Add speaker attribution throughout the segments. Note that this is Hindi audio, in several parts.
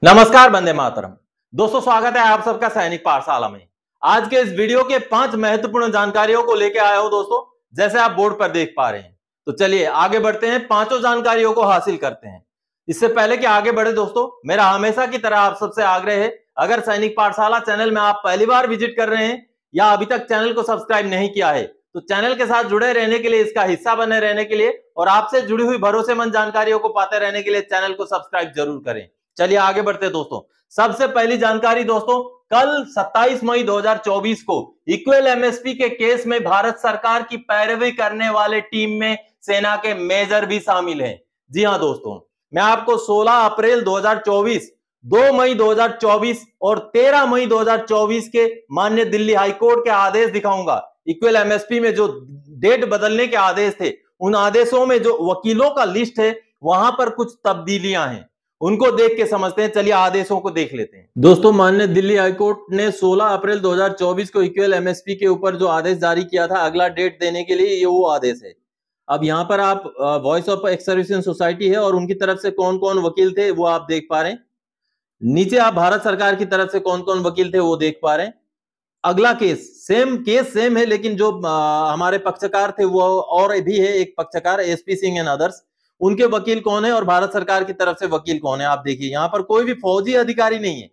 Speaker 1: नमस्कार, वंदे मातरम। दोस्तों, स्वागत है आप सबका सैनिक पाठशाला में। आज के इस वीडियो के 5 महत्वपूर्ण जानकारियों को लेकर आया हूं दोस्तों, जैसे आप बोर्ड पर देख पा रहे हैं। तो चलिए आगे बढ़ते हैं, पांचों जानकारियों को हासिल करते हैं। इससे पहले कि आगे बढ़े दोस्तों, मेरा हमेशा की तरह आप सबसे आग्रह है, अगर सैनिक पाठशाला चैनल में आप पहली बार विजिट कर रहे हैं या अभी तक चैनल को सब्सक्राइब नहीं किया है, तो चैनल के साथ जुड़े रहने के लिए, इसका हिस्सा बने रहने के लिए और आपसे जुड़ी हुई भरोसेमंद जानकारियों को पाते रहने के लिए चैनल को सब्सक्राइब जरूर करें। चलिए आगे बढ़ते हैं दोस्तों। सबसे पहली जानकारी दोस्तों, कल 27 मई 2024 को इक्वल एमएसपी के केस में भारत सरकार की पैरवी करने वाले टीम में सेना के मेजर भी शामिल हैं। जी हां दोस्तों, मैं आपको 16 अप्रैल 2024, 2 मई 2024 और 13 मई 2024 के माननीय दिल्ली हाईकोर्ट के आदेश दिखाऊंगा। इक्वल एमएसपी में जो डेट बदलने के आदेश थे, उन आदेशों में जो वकीलों का लिस्ट है, वहां पर कुछ तब्दीलियां हैं, उनको देख के समझते हैं। चलिए आदेशों को देख लेते हैं दोस्तों। माननीय दिल्ली हाईकोर्ट ने 16 अप्रैल 2024 को इक्वल एमएसपी के ऊपर जो आदेश जारी किया था अगला डेट देने के लिए, ये वो आदेश है। अब यहाँ पर आप voice of x services society है और उनकी तरफ से कौन कौन वकील थे वो आप देख पा रहे हैं। नीचे आप भारत सरकार की तरफ से कौन कौन वकील थे वो देख पा रहे हैं। अगला केस सेम है, लेकिन जो हमारे पक्षकार थे वो और भी है, एक पक्षकार एसपी सिंह एंड अदर्स, उनके वकील कौन है और भारत सरकार की तरफ से वकील कौन है आप देखिए। यहाँ पर कोई भी फौजी अधिकारी नहीं है,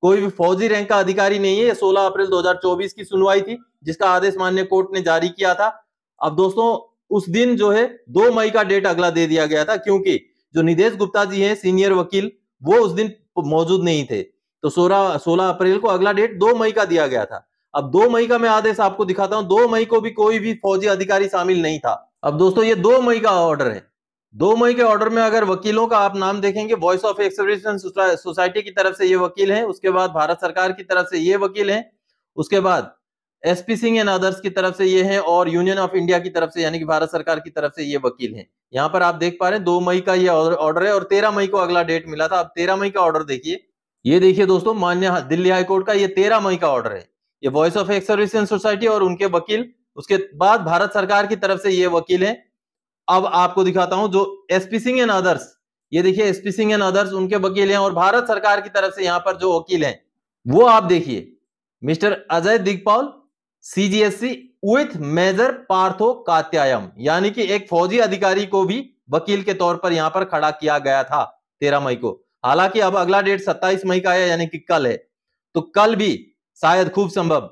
Speaker 1: कोई भी फौजी रैंक का अधिकारी नहीं है। 16 अप्रैल 2024 की सुनवाई थी जिसका आदेश माननीय कोर्ट ने जारी किया था। अब दोस्तों उस दिन जो है 2 मई का डेट अगला दे दिया गया था, क्योंकि जो निदेश गुप्ता जी हैं सीनियर वकील, वो उस दिन मौजूद नहीं थे। तो 16 अप्रैल को अगला डेट 2 मई का दिया गया था। अब 2 मई का मैं आदेश आपको दिखाता हूं। 2 मई को भी कोई भी फौजी अधिकारी शामिल नहीं था। अब दोस्तों ये 2 मई का ऑर्डर है। 2 मई के ऑर्डर में अगर वकीलों का आप नाम देखेंगे, voice of x services society की तरफ से ये वकील हैं, उसके बाद भारत सरकार की तरफ से ये वकील हैं, उसके बाद एसपी सिंह एंड अदर्स की तरफ से ये हैं और यूनियन ऑफ इंडिया की तरफ से यानी कि भारत सरकार की तरफ से ये वकील हैं। यहाँ पर आप देख पा रहे हैं 2 मई का ये ऑर्डर है और 13 मई को अगला डेट मिला था। अब 13 मई का ऑर्डर देखिए, ये देखिए दोस्तों, माननीय दिल्ली हाईकोर्ट का ये 13 मई का ऑर्डर है। ये voice of x services society और उनके वकील, उसके बाद भारत सरकार की तरफ से ये वकील हैं। अब आपको दिखाता हूं जो एसपी सिंह एंड अदर्स, ये देखिए एसपी सिंह एंड अदर्स उनके वकील हैं और भारत सरकार की तरफ से यहां पर जो वकील हैं वो आप देखिए, Mister Ajay Digpal CGSC with Major Partho Katyayam, यानी कि एक फौजी अधिकारी को भी वकील के तौर पर यहां पर खड़ा किया गया था 13 मई को। हालांकि अब अगला डेट 27 मई का है, यानी कि कल है। तो कल भी शायद खूब संभव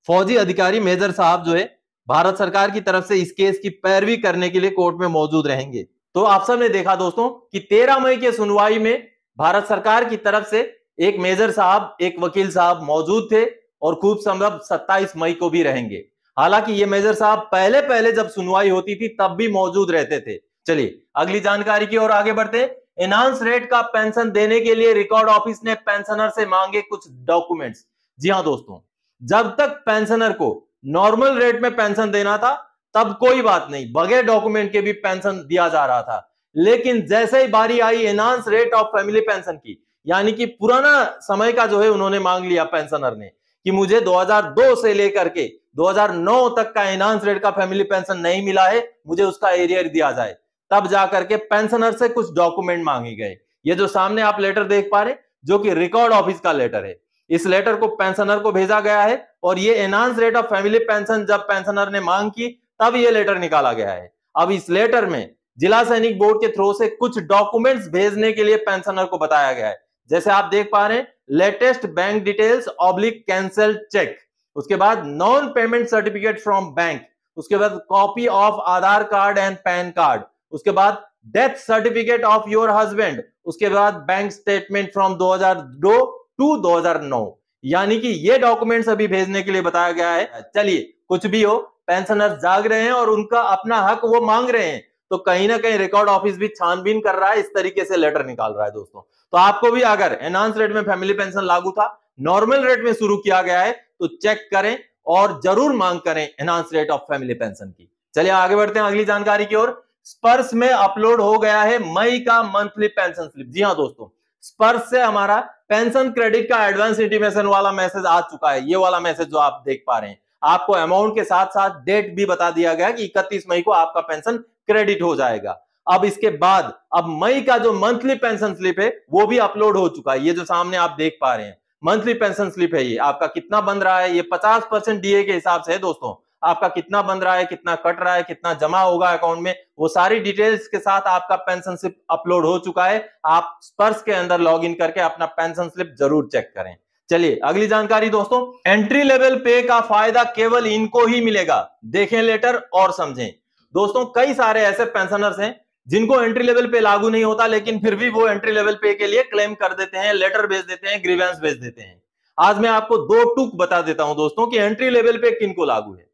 Speaker 1: फौजी अधिकारी मेजर साहब जो है भारत सरकार की तरफ से इस केस की पैरवी करने के लिए कोर्ट में मौजूद रहेंगे। तो आप सब ने देखा दोस्तों कि 13 मई के सुनवाई में भारत सरकार की तरफ से एक मेजर साहब, एक वकील साहब मौजूद थे और खूब संभव 27 मई को भी रहेंगे। हालांकि ये मेजर साहब पहले जब सुनवाई होती थी तब भी मौजूद रहते थे। चलिए अगली जानकारी की ओर आगे बढ़ते हैं। एनहांस रेट का पेंशन देने के लिए रिकॉर्ड ऑफिस ने पेंशनर से मांगे कुछ डॉक्यूमेंट्स। जी हां दोस्तों, जब तक पेंशनर को नॉर्मल रेट में पेंशन देना था तब कोई बात नहीं, बगैर डॉक्यूमेंट के भी पेंशन दिया जा रहा था। लेकिन जैसे ही बारी आई enhance rate of family pension की, यानी कि पुराना समय का जो है उन्होंने मांग लिया पेंशनर ने कि मुझे 2002 से लेकर के 2009 तक का एनहांस रेट का फैमिली पेंशन नहीं मिला है, मुझे उसका एरियर दिया जाए। तब जाकर के पेंशनर से कुछ डॉक्यूमेंट मांगे गए। ये जो सामने आप लेटर देख पा रहे, जो कि रिकॉर्ड ऑफिस का लेटर है, इस लेटर को पेंशनर को भेजा गया है और ये enhance rate of family pension जब पेंशनर ने मांग की तब ये लेटर निकाला गया है। अब इस लेटर में जिला सैनिक बोर्ड के थ्रू से कुछ डॉक्यूमेंट्स भेजने के लिए पेंशनर को बताया गया है। जैसे आप देख पा रहे हैं, latest bank details oblique cancel cheque, उसके बाद non payment certificate from bank, उसके बाद copy of Aadhaar card and pan card, उसके बाद death certificate of your husband, उसके बाद बैंक स्टेटमेंट फ्रॉम 2002 टू 2009, यानी कि ये डॉक्यूमेंट्स अभी भेजने के लिए बताया गया है। चलिए कुछ भी हो, पेंशनर जाग रहे हैं और उनका अपना हक वो मांग रहे हैं, तो कहीं ना कहीं रिकॉर्ड ऑफिस भी छानबीन कर रहा है, इस तरीके से लेटर निकाल रहा है दोस्तों। तो आपको भी अगर एनहांस रेट में फैमिली पेंशन लागू था, नॉर्मल रेट में शुरू किया गया है, तो चेक करें और जरूर मांग करें enhance rate of family pension की। चलिए आगे बढ़ते हैं अगली जानकारी की ओर। स्पर्श में अपलोड हो गया है मई का मंथली पेंशन स्लिप। जी हां दोस्तों, स्पर्श से हमारा पेंशन क्रेडिट का एडवांस इंटीमेशन वाला मैसेज आ चुका है। ये वाला मैसेज जो आप देख पा रहे हैं, आपको अमाउंट के साथ साथ डेट भी बता दिया गया कि 31 मई को आपका पेंशन क्रेडिट हो जाएगा। अब इसके बाद अब मई का जो मंथली पेंशन स्लिप है वो भी अपलोड हो चुका है। ये जो सामने आप देख पा रहे हैं मंथली पेंशन स्लिप है, ये आपका कितना बन रहा है, ये 50% डीए के हिसाब से है दोस्तों। आपका कितना बन रहा है, कितना कट रहा है, कितना जमा होगा अकाउंट में, वो सारी डिटेल्स के साथ आपका पेंशन स्लिप अपलोड हो चुका है। आप स्पर्श के अंदर लॉग इन करके अपना पेंशन स्लिप जरूर चेक करें। चलिए अगली जानकारी दोस्तों, एंट्री लेवल पे का फायदा केवल इनको ही मिलेगा। देखें लेटर और समझें। दोस्तों कई सारे ऐसे पेंशनर्स हैं जिनको एंट्री लेवल पे लागू नहीं होता, लेकिन फिर भी वो एंट्री लेवल पे के लिए क्लेम कर देते हैं, लेटर भेज देते हैं, ग्रीवेंस भेज देते हैं। आज मैं आपको दो टूक बता देता हूं दोस्तों कि एंट्री लेवल पे किनको लागू है।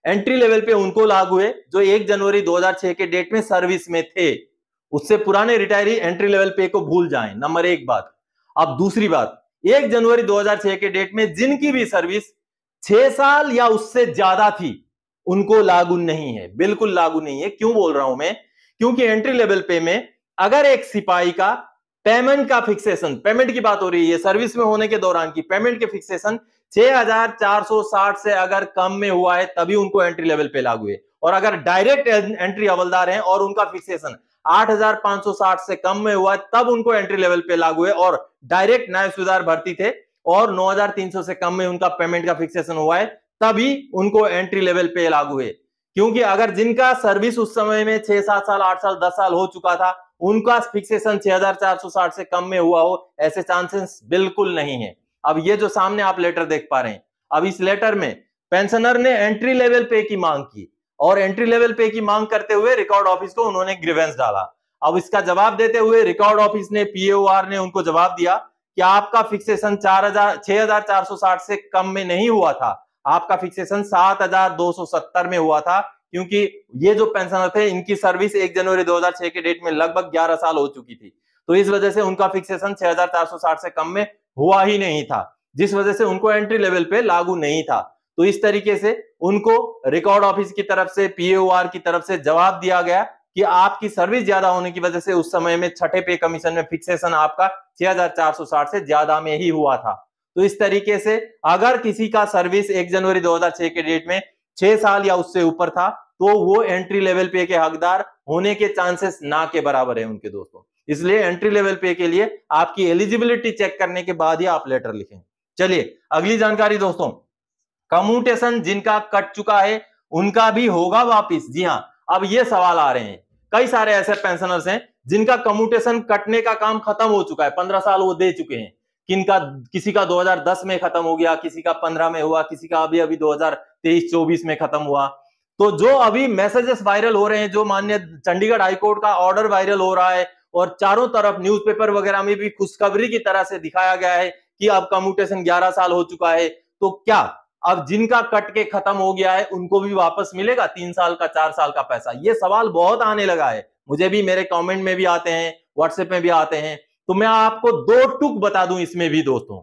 Speaker 1: एंट्री लेवल पे उनको लागू है जो 1 जनवरी 2006 के डेट में सर्विस में थे। उससे पुराने रिटायरी एंट्री लेवल पे को भूल जाएं, नंबर एक बात। अब दूसरी बात, 1 जनवरी 2006 के डेट में जिनकी भी सर्विस 6 साल या उससे ज्यादा थी उनको लागू नहीं है, बिल्कुल लागू नहीं है। क्यों बोल रहा हूं मैं? क्योंकि एंट्री लेवल पे में अगर एक सिपाही का पेमेंट का फिक्सेशन, पेमेंट की बात हो रही है, सर्विस में होने के दौरान की पेमेंट के फिक्सेशन 6460 से अगर कम में हुआ है तभी उनको एंट्री लेवल पे लागू है। और अगर डायरेक्ट एंट्री हवलदार हैं और उनका फिक्सेशन 8560 से कम में हुआ है तब उनको एंट्री लेवल पे लागू है। और डायरेक्ट न्याय सुधार भर्ती थे और 9300 से कम में उनका पेमेंट का फिक्सेशन हुआ है तभी उनको एंट्री लेवल पे लागू है। क्योंकि अगर जिनका सर्विस उस समय में 6 7 साल 8 साल 10 साल हो चुका था उनका फिक्सेशन 6460 से कम में हुआ हो, ऐसे चांसेस बिल्कुल नहीं है। अब ये जो सामने आप लेटर देख पा रहे हैं, अब इस लेटर में पेंशनर ने एंट्री लेवल पे की मांग की और एंट्री लेवल पे की मांग करते हुए रिकॉर्ड ऑफिस को उन्होंने ग्रीवेंस डाला। अब इसका जवाब देते हुए रिकॉर्ड ऑफिस ने, पीएओआर ने उनको जवाब दिया कि आपका फिक्सेशन 6460 से कम में नहीं हुआ था, आपका फिक्सेशन 7270 में हुआ था। क्योंकि ये जो पेंशनर थे इनकी सर्विस 1 जनवरी 2006 के डेट में लगभग 11 साल हो चुकी थी, तो इस वजह से उनका फिक्सेशन 6460 से कम में हुआ ही नहीं था, जिस वजह से उनको एंट्री लेवल पे लागू नहीं था। तो इस तरीके से उनको रिकॉर्ड ऑफिस की तरफ से, पीएओआर की तरफ से जवाब दिया गया कि आपकी सर्विस ज्यादा होने की वजह से उस समय में छठे पे कमीशन में फिक्सेशन आपका 6460 से ज्यादा में ही हुआ था। तो इस तरीके से अगर किसी का सर्विस 1 जनवरी 2006 के डेट में 6 साल या उससे ऊपर था तो वो एंट्री लेवल पे के हकदार होने के चांसेस ना के बराबर है उनके दोस्तों। इसलिए एंट्री लेवल पे के लिए आपकी एलिजिबिलिटी चेक करने के बाद ही आप लेटर लिखें। चलिए अगली जानकारी दोस्तों, कम्यूटेशन जिनका कट चुका है उनका भी होगा वापिस। जी हां, अब ये सवाल आ रहे हैं, कई सारे ऐसे पेंशनर्स हैं जिनका कम्यूटेशन कटने का काम खत्म हो चुका है, 15 साल वो दे चुके हैं। किसी का 2010 में खत्म हो गया, किसी का 15 में हुआ, किसी का अभी अभी 2023-24 में खत्म हुआ। तो जो अभी मैसेजेस वायरल हो रहे हैं, जो माननीय चंडीगढ़ हाईकोर्ट का ऑर्डर वायरल हो रहा है और चारों तरफ न्यूज़पेपर वगैरह में भी खुशखबरी की तरह से दिखाया गया है कि अब कम्यूटेशन 11 साल हो चुका है, तो क्या अब जिनका कट के खत्म हो गया है उनको भी वापस मिलेगा 3 साल का 4 साल का पैसा? ये सवाल बहुत आने लगा है, मुझे भी, मेरे कमेंट में भी आते हैं, व्हाट्सएप में भी आते हैं। तो मैं आपको दो टुक बता दूं इसमें भी दोस्तों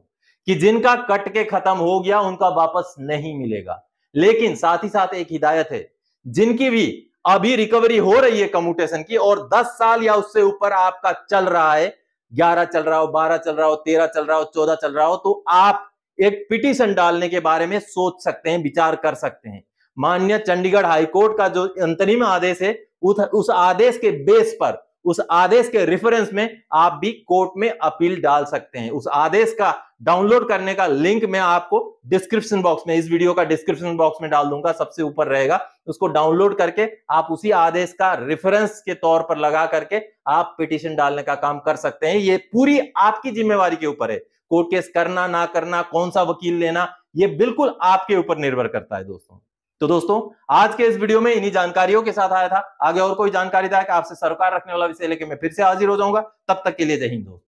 Speaker 1: कि जिनका कट के खत्म हो गया उनका वापस नहीं मिलेगा। लेकिन साथ ही साथ एक हिदायत है, जिनकी भी अभी रिकवरी हो रही है कम्यूटेशन की और 10 साल या उससे ऊपर आपका चल रहा है, 11 चल रहा हो, 12 चल रहा हो, 13 चल रहा हो, 14 चल रहा हो, तो आप एक पिटीशन डालने के बारे में सोच सकते हैं, विचार कर सकते हैं। माननीय चंडीगढ़ हाईकोर्ट का जो अंतरिम आदेश है उस आदेश के बेस पर, उस आदेश के रेफरेंस में आप भी कोर्ट में अपील डाल सकते हैं। उस आदेश का डाउनलोड करने का लिंक मैं आपको डिस्क्रिप्शन बॉक्स में, इस वीडियो का डिस्क्रिप्शन बॉक्स में डाल दूंगा, सबसे ऊपर रहेगा। उसको डाउनलोड करके आप उसी आदेश का रेफरेंस के तौर पर लगा करके आप पिटीशन डालने का काम कर सकते हैं। ये पूरी आपकी जिम्मेवारी के ऊपर है, कोर्ट केस करना ना करना, कौन सा वकील लेना, ये बिल्कुल आपके ऊपर निर्भर करता है दोस्तों। तो दोस्तों आज के इस वीडियो में इन्हीं जानकारियों के साथ आया था। आगे और कोई जानकारी था कि आपसे सरोकार रखने वाला विषय लेके मैं फिर से हाजिर हो जाऊंगा। तब तक के लिए जय हिंद दोस्तों।